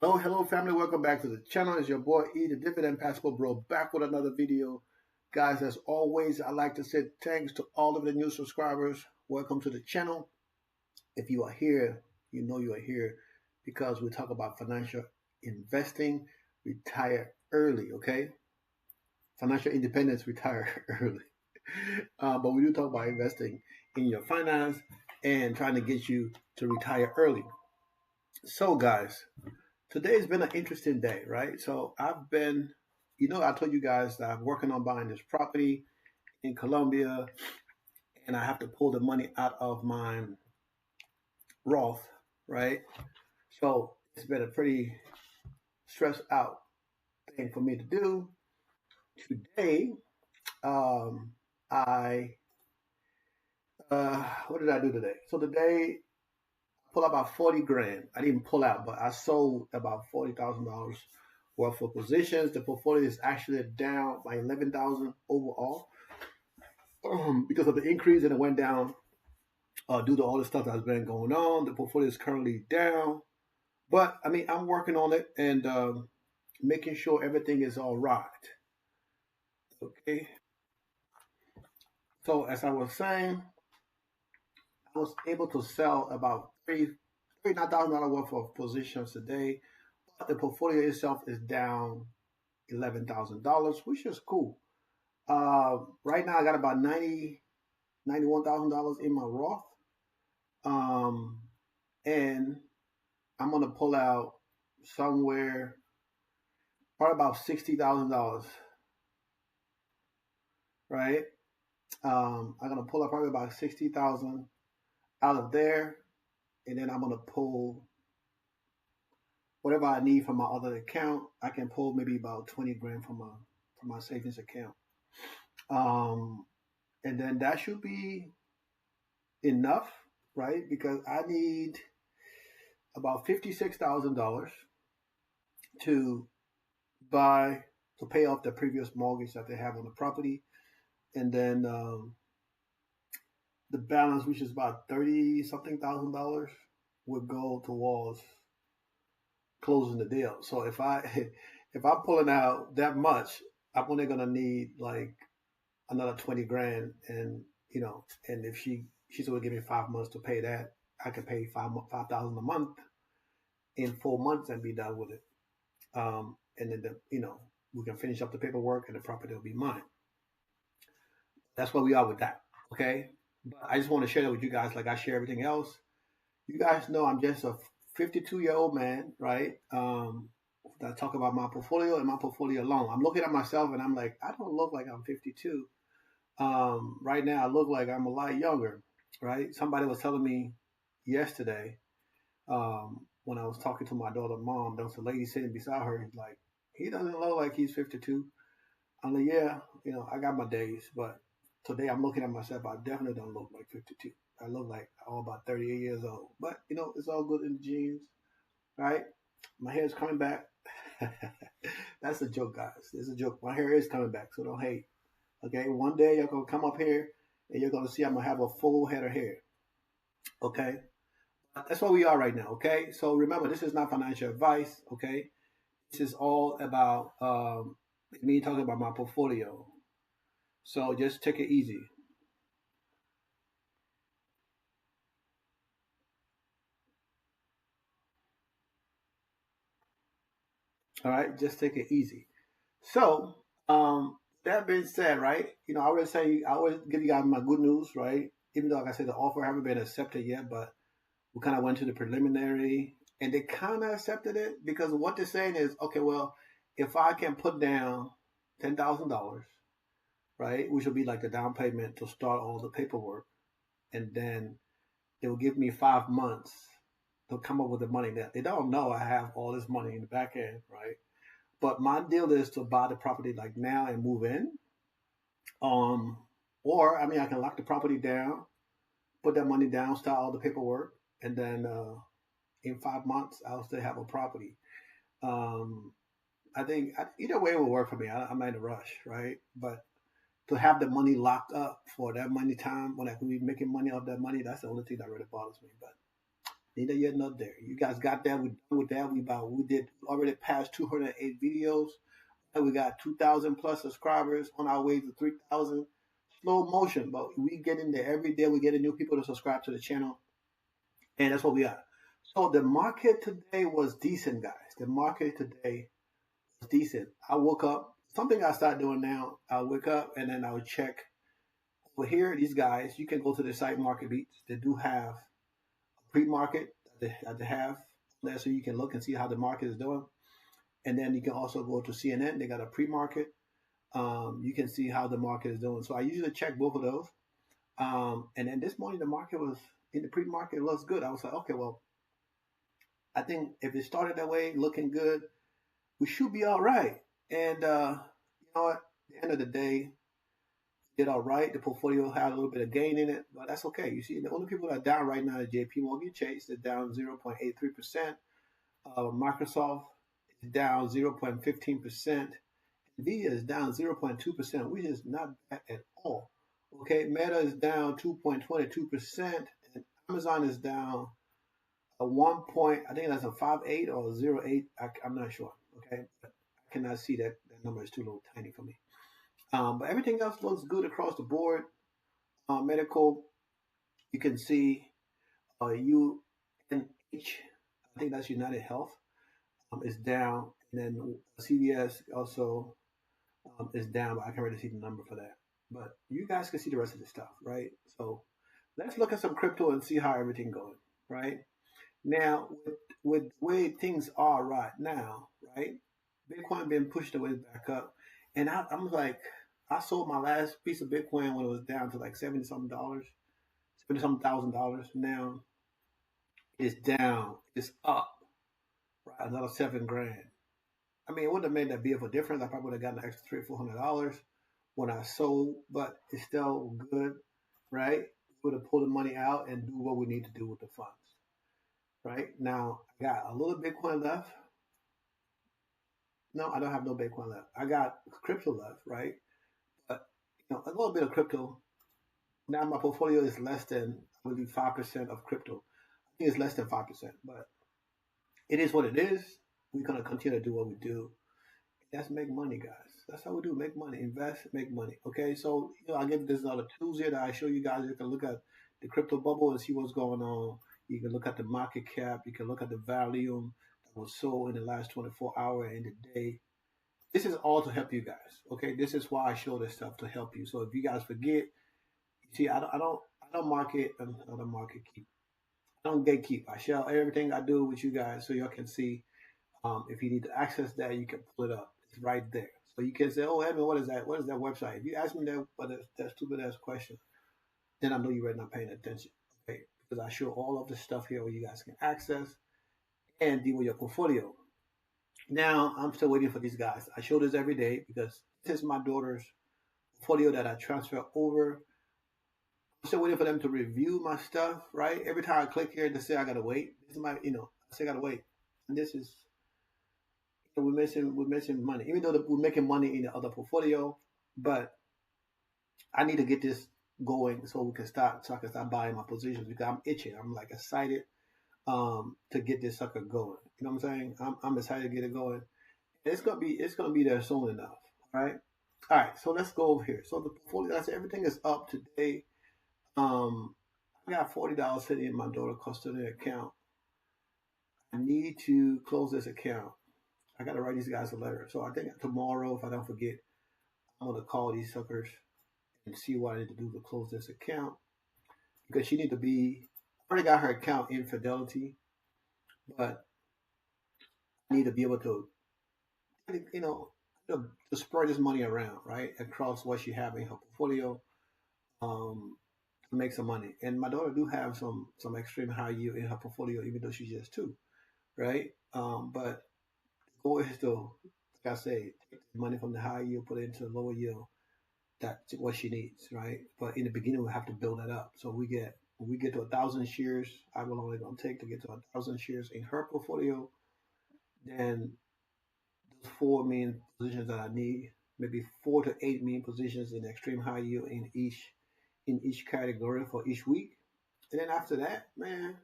Hello, family. Welcome back to the channel. It's your boy E, the Dividend Passport Bro, back with another video. Guys, as always, I'd like to say thanks to all of the new subscribers. Welcome to the channel. If you are here, you know you are here because we talk about financial investing, retire early, okay? Financial independence, retire early. But we do talk about investing in your finance and trying to get you to retire early. So, guys, today's been an interesting day, right? So I've been, I told you guys that I'm working on buying this property in Colombia, and I have to pull the money out of my Roth, right? So it's been a pretty stressed out thing for me to do. Today, um, I what did I do today? So today, I pulled out about 40 grand. I didn't pull out, but I sold about $40,000 worth of positions. The portfolio is actually down by 11,000 overall because of the increase, and it went down due to all the stuff that's been going on. The portfolio is currently down, but I mean, I'm working on it and making sure everything is all right. Okay. So as I was saying, I was able to sell about $39,000 worth of positions today. But the portfolio itself is down $11,000, which is cool. Right now, I got about $91,000 in my Roth, um, and I'm gonna pull out somewhere probably about $60,000, right? I'm gonna pull out probably about 60,000 out of there, and then I'm gonna pull whatever I need from my other account. I can pull maybe about 20 grand from my savings account, um, and then that should be enough, right? Because I need about $56,000 to buy to pay off the previous mortgage that they have on the property, and then the balance, which is about 30 something thousand dollars, would go towards closing the deal. So if I if I'm pulling out that much, I'm only gonna need like another 20 grand, and and if she's gonna give me 5 months to pay that, I can pay 5,000 a month in 4 months and be done with it. And then we can finish up the paperwork and the property will be mine. That's where we are with that. Okay. But I just want to share that with you guys, like I share everything else. You guys know I'm just a 52-year-old man, right? That talk about my portfolio and my portfolio alone. I'm looking at myself and I'm like, I don't look like I'm 52. Right now, I look like I'm a lot younger, right? Somebody was telling me yesterday, when I was talking to my daughter's mom, there was a lady sitting beside her. He's like, he doesn't look like he's 52. I'm like, yeah, I got my days, but today I'm looking at myself. I definitely don't look like 52. I look like all about 38 years old. But it's all good in the genes, right? My hair is coming back. That's a joke, guys. It's a joke. My hair is coming back, so don't hate. Okay, one day you're gonna come up here and you're gonna see I'm gonna have a full head of hair. Okay, that's where we are right now. Okay, so remember, this is not financial advice. Okay, this is all about me talking about my portfolio. So just take it easy. All right, just take it easy. So, that being said, right? I always give you guys my good news, right? Even though, like I said, the offer haven't been accepted yet, but we kind of went to the preliminary, and they kind of accepted it because what they're saying is, okay, well, if I can put down $10,000, right, which will be like the down payment to start all the paperwork, and then they will give me 5 months to come up with the money. That they don't know I have all this money in the back end, right? But my deal is to buy the property like now and move in. Um, or I mean, I can lock the property down, put that money down, start all the paperwork, and then in 5 months I'll still have a property. Um, I think either way will work for me. I'm not in a rush, right? But to have the money locked up for that money time when I can be making money off that money, that's the only thing that really bothers me. But Neither yet, not there. You guys got that? We done with that. We did already past 208 videos. And we got 2,000 plus subscribers on our way to 3,000. Slow motion, but we get in there every day. We getting new people to subscribe to the channel, and that's what we are. So the market today was decent, guys. The market today was decent. I woke up. Something I start doing now. I wake up and then I would check over here. These guys, you can go to the site Market Beats. They do have a pre-market that they have there, so you can look and see how the market is doing. And then you can also go to CNN. They got a pre-market. You can see how the market is doing. So I usually check both of those. And then this morning the market was in the pre-market. It looks good. I was like, okay, well, I think if it started that way, looking good, we should be all right. And you know what? At the end of the day, did all right. The portfolio had a little bit of gain in it, but that's okay. You see, the only people that are down right now is JP Morgan Chase. They're down 0.83%. Microsoft is down 0.15%. Nvidia is down 0.2%, which is not bad at all. Okay, Meta is down 2.22%, and Amazon is down a 1 point, I think that's a 5.8 or 0.8. I'm not sure. Okay, but I cannot see that. That number is too little tiny for me. But everything else looks good across the board. Medical, you can see UNH, I think that's United Health, is down, and then CVS also is down, but I can't really see the number for that. But you guys can see the rest of the stuff, right? So let's look at some crypto and see how everything going, right? Now, with the way things are right now, right? Bitcoin been pushed away back up, and I'm like, I sold my last piece of Bitcoin when it was down to like $70 something dollars, $70 something $1,000. Now it's down, it's up, right? Another 7 grand. I mean, it wouldn't have made that big of a difference. I probably would have gotten an extra $300-400 when I sold, but it's still good, right? We would have pulled the money out and do what we need to do with the funds, right? Now, I got a little Bitcoin left. No, I don't have no Bitcoin left. I got crypto left, right? But a little bit of crypto. Now my portfolio is less than, I believe, 5% of crypto. I think it's less than 5%, but it is what it is. We're gonna continue to do what we do. That's make money, guys. That's how we do. Make money, invest, make money. Okay, so I give this other tools here that I show you guys. You can look at the crypto bubble and see what's going on. You can look at the market cap. You can look at the volume that was sold in the last 24 hours in the day. This is all to help you guys. Okay, this is why I show this stuff to help you. So if you guys forget, you see, I don't market. I don't market keep. I don't gatekeep. I share everything I do with you guys so y'all can see. If you need to access that, you can pull it up. It's right there. So you can say, "Oh, Edmund, what is that? What is that website?" If you ask me that stupid ass question, then I know you're really not paying attention. Okay, because I show all of the stuff here where you guys can access and deal with your portfolio. Now I'm still waiting for these guys. I show this every day because this is my daughter's portfolio that I transfer over. I'm still waiting for them to review my stuff. Right? Every time I click here, they say I gotta wait. This is my, I say I gotta wait. And this is we're missing money, even though we're making money in the other portfolio. But I need to get this going so I can start buying my positions because I'm itching. I'm like excited to get this sucker going. You know what I'm saying? I'm excited to get it going. It's gonna be there soon enough. Right? All right. So let's go over here. So the portfolio, that's everything is up today. I got $40 sitting in my daughter custodial account. I need to close this account. I got to write these guys a letter. So I think tomorrow, if I don't forget, I'm going to call these suckers and see what I need to do to close this account. Because she need to be, I already got her account in Fidelity, but I need to be able to, to spread this money around, right? Across what she have in her portfolio to make some money. And my daughter do have some extreme high yield in her portfolio, even though she's just 2, right? But goal is to, like I say, take the money from the high yield, put it into the lower yield. That's what she needs, right? But in the beginning, we have to build that up. So when we get to 1,000 shares, I will only gonna take to get to 1,000 shares in her portfolio. Then those 4 main positions that I need, maybe 4 to 8 main positions in extreme high yield in each category for each week. And then after that, man,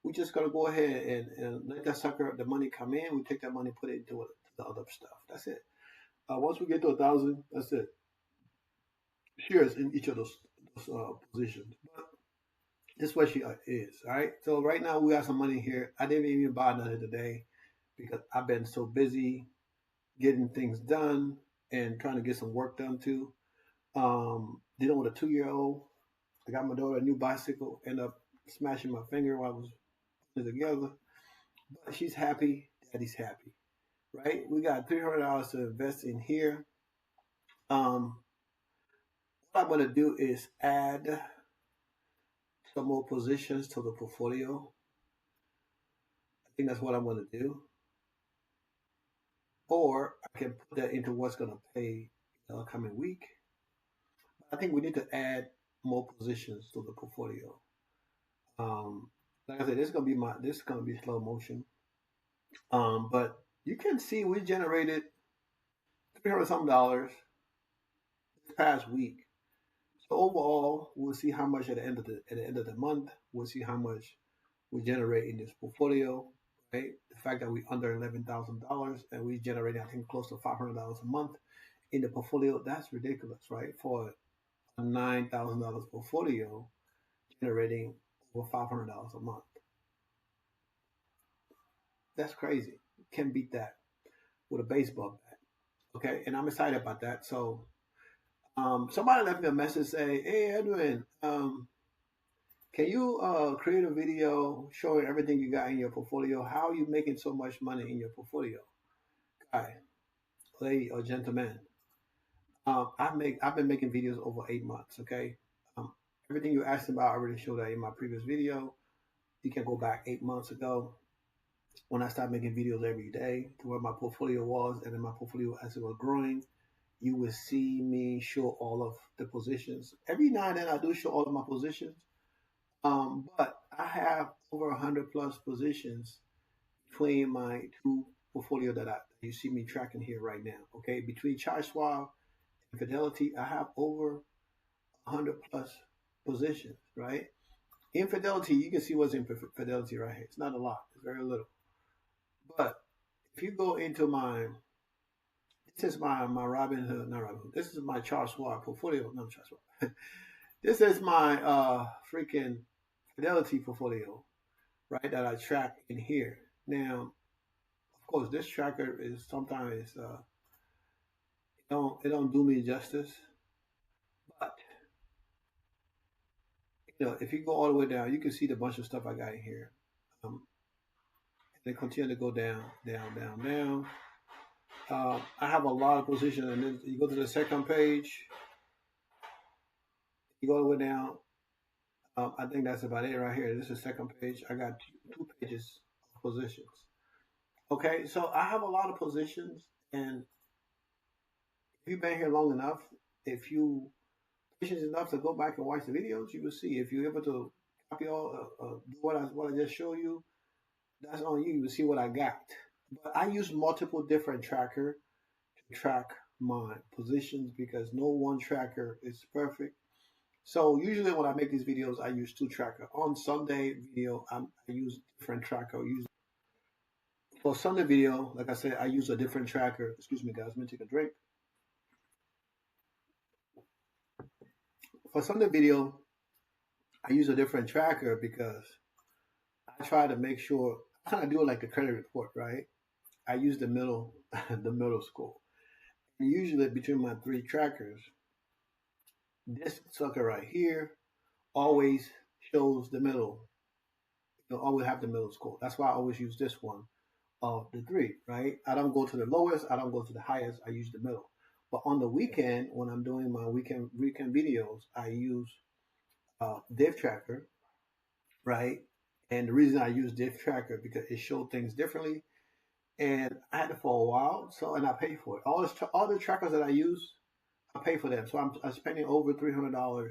we're just gonna go ahead and let that sucker, the money come in. We take that money, put it into the other stuff. That's it. Once we get to 1,000, that's it. Shares in each of those positions. But this is what she is. All right. So right now we got some money here. I didn't even buy nothing today because I've been so busy getting things done and trying to get some work done too. Dealing with a 2-year-old. I got my daughter a new bicycle. End up smashing my finger while I was putting it together. But she's happy. Daddy's happy. Right? We got $300 to invest in here. What I'm going to do is add some more positions to the portfolio. I think that's what I'm going to do. Or I can put that into what's going to pay the coming week. I think we need to add more positions to the portfolio. Like I said, this is gonna be slow motion. But you can see we generated $300 this past week. So overall, we'll see how much at the end of the month. We'll see how much we generate in this portfolio. Right, the fact that we under $11,000 and we generate, I think, close to $500 a month in the portfolio. That's ridiculous, right? For a $9,000 portfolio, generating over $500 a month. That's crazy. Can't beat that with a baseball bat. Okay, and I'm excited about that. So, somebody left me a message saying, "Hey, Edwin, can you create a video showing everything you got in your portfolio? How are you making so much money in your portfolio?" Guy, lady, or gentleman, I've been making videos over 8 months. Okay, um, everything you asked about, I already showed that in my previous video. You can go back 8 months ago when I started making videos every day to where my portfolio was, and then my portfolio as it was growing, you will see me show all of the positions. Every now and then I do show all of my positions, but I have over 100 plus positions between my two portfolio that you see me tracking here right now. Okay, between Charles Schwab and Fidelity, I have over 100 plus positions. Right, in Fidelity, you can see what's in Fidelity right here. It's not a lot. It's very little. But if you go into this is my Robinhood, not Robinhood. This is my Charles Schwab portfolio. No, Charles Schwab. This is my freaking Fidelity portfolio, right? That I track in here. Now, of course, this tracker is sometimes it don't do me justice. But if you go all the way down, you can see the bunch of stuff I got in here. They continue to go down, down, down, down. I have a lot of positions, and then you go to the second page. You go all the way down. I think that's about it right here. This is the second page. I got two pages of positions. Okay, so I have a lot of positions, and if you've been here long enough, if you patient enough to go back and watch the videos, you will see. If you're able to copy all do what I just showed you, that's on you. You will see what I got. But I use multiple different tracker to track my positions because no one tracker is perfect. So usually when I make these videos, I use two tracker. On Sunday video, I use different tracker. For Sunday video, like I said, I use a different tracker. Excuse me, guys. Let me take a drink. For Sunday video, I use a different tracker because I try to make sure I kind of do it like a credit report, right? I use the middle, the middle score. And usually between my three trackers, this sucker right here always shows the middle. You'll always have the middle score. That's why I always use this one of the three, right? I don't go to the lowest. I don't go to the highest. I use the middle. But on the weekend, when I'm doing my weekend videos, I use Div Tracker, right? And the reason I use Div Tracker because it shows things differently, and I had it for a while, so and I pay for it. All the trackers that I use, I pay for them. So I'm spending over $300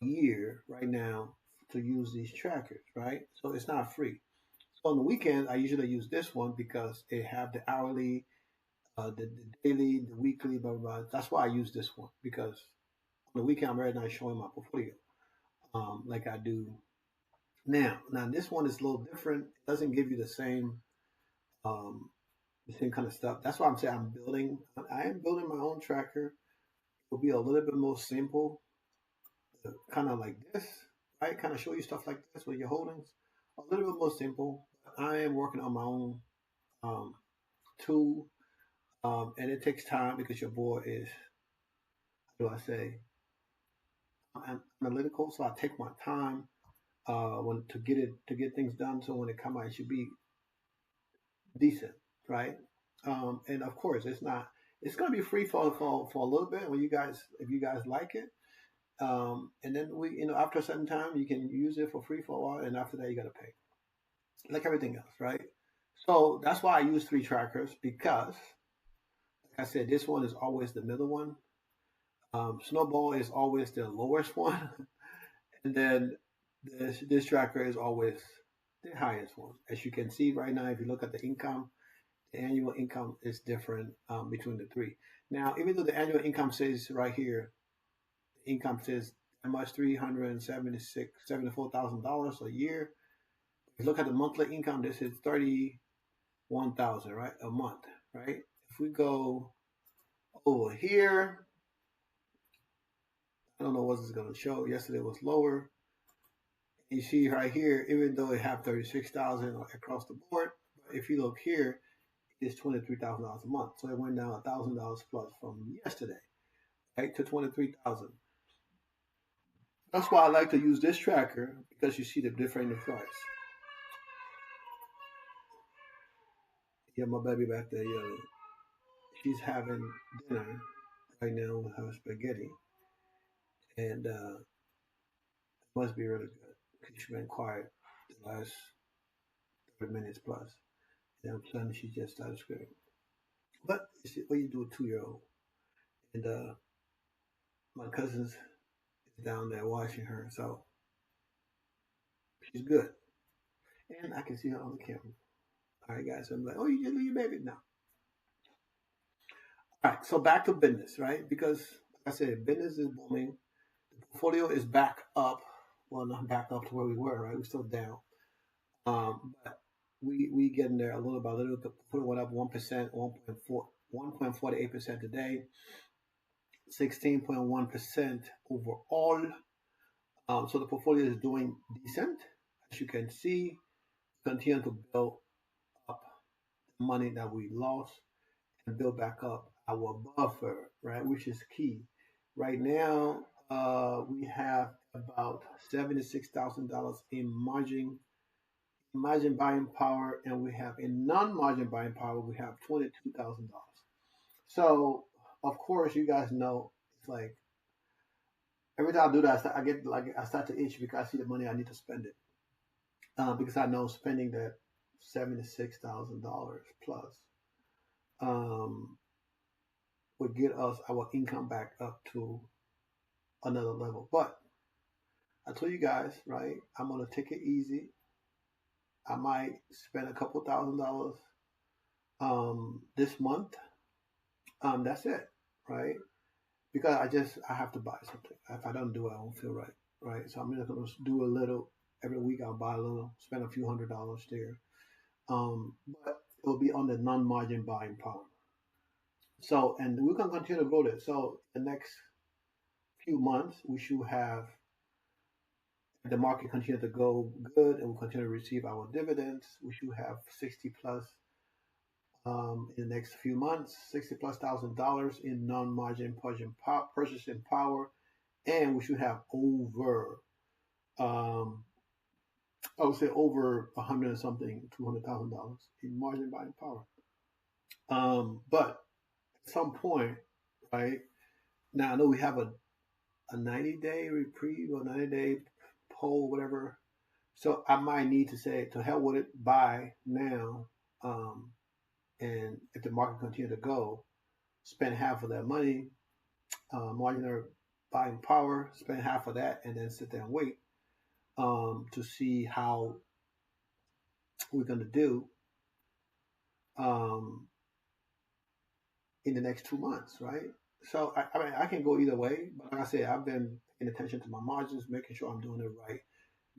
a year right now to use these trackers, right? So it's not free. So on the weekend, I usually use this one because it have the hourly, the daily, the weekly, blah, blah, blah. That's why I use this one because on the weekend, I'm very not showing my portfolio like I do Now this one is a little different. It doesn't give you um, the same kind of stuff. That's why I'm saying I'm building. I am building my own tracker. It'll be a little bit more simple, kind of like this, right? Kind of show you stuff like this with your holdings. A little bit more simple. I am working on my own um, tool, and it takes time because your boy is, how do I say, analytical. So I take my time when to get things done. So when it come out, it should be decent, right? And of course, it's not. It's going to be free for a little bit when you guys, if you guys like it. And then after a certain time, you can use it for free for a while, and after that, you got to pay, like everything else, right? So that's why I use three trackers because, like I said, this one is always the middle one. Snowball is always the lowest one, and then this tracker is always the highest one. As you can see right now, if you look at the income, the annual income is different between the three. Now, even though the annual income says right here, the income says how much, $374,000 a year. If you look at the monthly income, this is 31,000, right, a month, right? If we go over here, I don't know what it's going to show. Yesterday was lower. You see right here, even though it have 36,000 across the board, if you look here, it's $23,000 a month. So it went down $1,000 plus from yesterday, right, to 23,000. That's why I like to use this tracker because you see the difference in the price. Yeah, my baby back there, yeah, she's having dinner right now with her spaghetti, and it must be really good because she's been quiet the last 30 minutes plus. And I'm suddenly she just started screaming. But you see, what you do with a 2 year old, and my cousin's is down there watching her, so she's good, and I can see her on the camera. All right, guys. So I'm like, oh, you just leave your baby now. All right, so back to business, right? Because like I said, business is booming. The portfolio is back up. Well, not back up to where we were, right? We're still down. But we getting there a little by little. The portfolio went up 1%, 1.48% today, 16.1% overall. So the portfolio is doing decent. As you can see, continue to build up the money that we lost and build back up our buffer, right? Which is key. Right now, we have about $76,000 in margin buying power, and we have in non-margin buying power, we have $22,000. So, of course, you guys know it's like every time I do that, I start to itch because I see the money I need to spend it. Because I know spending that $76,000 plus um, would get us our income back up to another level. But I told you guys, right? I'm gonna take it easy. I might spend a couple $1,000 this month. That's it, right? Because I have to buy something. If I don't do it, I won't feel right, right? So I'm just gonna do a little every week. I'll buy a little, spend a few $100s there. But it will be on the non-margin buying power. So, and we can continue to grow this. So, the next few months, we should have the market continue to go good and we'll continue to receive our dividends. We should have 60 plus in the next few months, 60 plus $1,000 in non-margin purchasing power, and we should have over, um, I would say over 100 and something, $200,000 in margin buying power. But at some point, right now, I know we have a 90-day reprieve or 90-day poll, whatever. So I might need to say, to hell with it, buy now. And if the market continue to go, spend half of that money, marginal buying power, spend half of that, and then sit there and wait to see how we're going to do um, in the next 2 months, right? So I mean, I can go either way, but like I said, I've been paying attention to my margins, making sure I'm doing it right.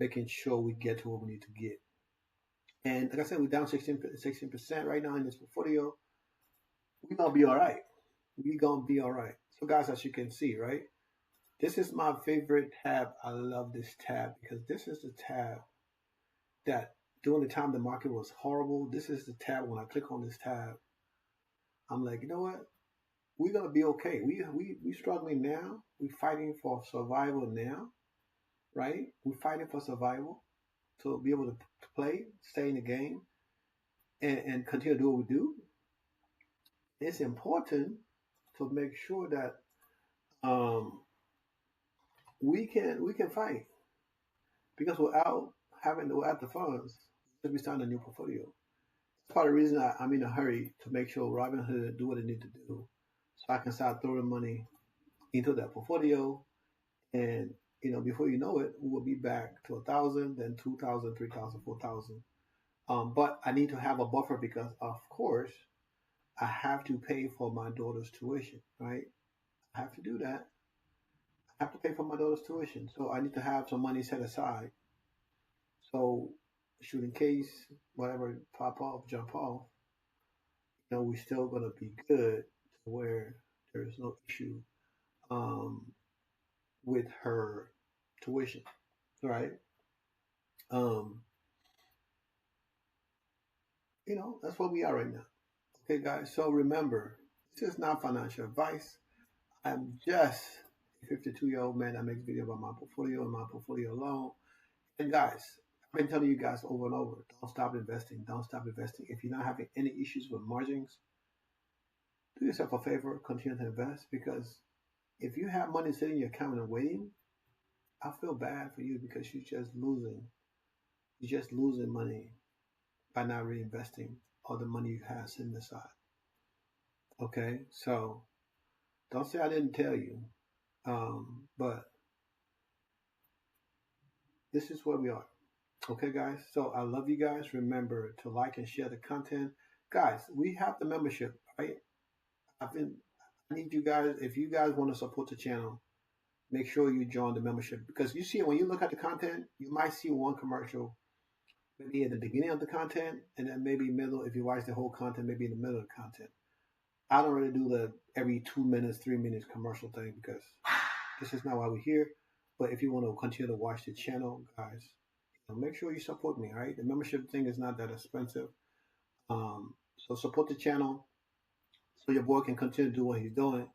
making sure we get to what we need to get. And like I said, we're down 16% right now in this portfolio. We're gonna be all right. We're gonna be all right. So guys, as you can see, right? This is my favorite tab. I love this tab because this is the tab that during the time the market was horrible, this is the tab when I click on this tab, I'm like, you know what? We're gonna be okay. We struggling now. We're fighting for survival now, right? We're fighting for survival to be able to play, stay in the game, and continue to do what we do. It's important to make sure that um, we can fight because without the funds, we start a new portfolio. That's part of the reason I'm in a hurry to make sure Robinhood do what it need to do, so I can start throwing money into that portfolio, and before you know it, we will be back to 1,000, then 2,000, 3,000, 4,000. But I need to have a buffer because, of course, I have to pay for my daughter's tuition, right? I have to do that. I have to pay for my daughter's tuition, so I need to have some money set aside. So, shoot, in case whatever pop off, jump off, we're still gonna be good to where there's no issue um, with her tuition, right? Um, that's where we are right now. Okay, guys. So remember, this is not financial advice. I'm just a 52-year-old man that makes videos about my portfolio and my portfolio alone. And guys, I've been telling you guys over and over, don't stop investing. Don't stop investing. If you're not having any issues with margins, do yourself a favor, continue to invest because if you have money sitting in your account and waiting, I feel bad for you because you're just losing. You're just losing money by not reinvesting all the money you have sitting aside. Okay, so don't say I didn't tell you. But this is where we are. Okay, guys. So I love you guys. Remember to like and share the content, guys. We have the membership, right? I've been. I need you guys. If you guys want to support the channel, make sure you join the membership because you see when you look at the content, you might see one commercial maybe at the beginning of the content, and then maybe middle. If you watch the whole content, maybe in the middle of the content. I don't really do the every 2 minutes, 3 minutes commercial thing because this is not why we're here. But if you want to continue to watch the channel, guys, make sure you support me. All right, the membership thing is not that expensive. So support the channel so your boy can continue to do what he's doing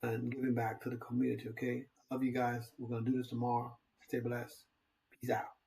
and giving back to the community. Okay, love you guys. We're gonna do this tomorrow. Stay blessed. Peace out.